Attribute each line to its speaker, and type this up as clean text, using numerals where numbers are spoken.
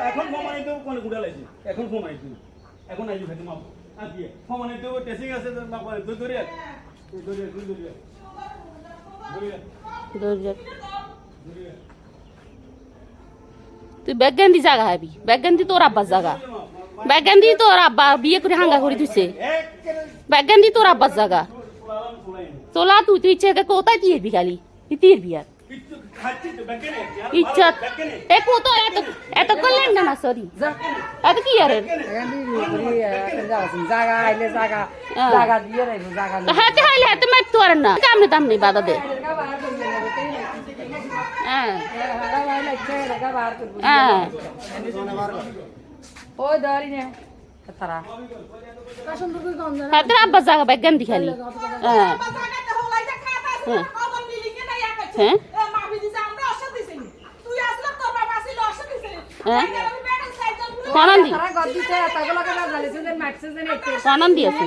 Speaker 1: এখন ফমানিতে কোন গুড়া লাইছি এখন ফমানিতে এখন আইজি খাতি মাপ আজকে ফমানিতে টেস্টিং আছে মাপ দুই দরিয়া
Speaker 2: তুই ব্যাগগান্দি জায়গা হাবি ব্যাগগান্দি তোর আব্বার জায়গা ব্যাগগান্দি তোর আব্বা বিয়ে করে হাঙ্গা করে দিছে ব্যাগগান্দি তোর আব্বার জায়গা তোলা তুই তুই ইচ্ছে কোথায় দিয়ে বিকালি তীর বিয়ার ইচ্ছা এ কত এত এত করলেন না সরি এত কি আরে
Speaker 3: জায়গা আইলে জায়গা জায়গা দিয়ে রাখবো জায়গা
Speaker 2: হাতে হাইলে হাতে মার তো আর না কামনে তামনে বাধা দে হ্যাঁ হ্যাঁ
Speaker 3: ওই ধরি নে তারা
Speaker 2: হাতে আব্বা জায়গা ব্যাগগান্দি খালি হ্যাঁ হ্যাঁ হ্যাঁ কনন্দি কনন্দি আছে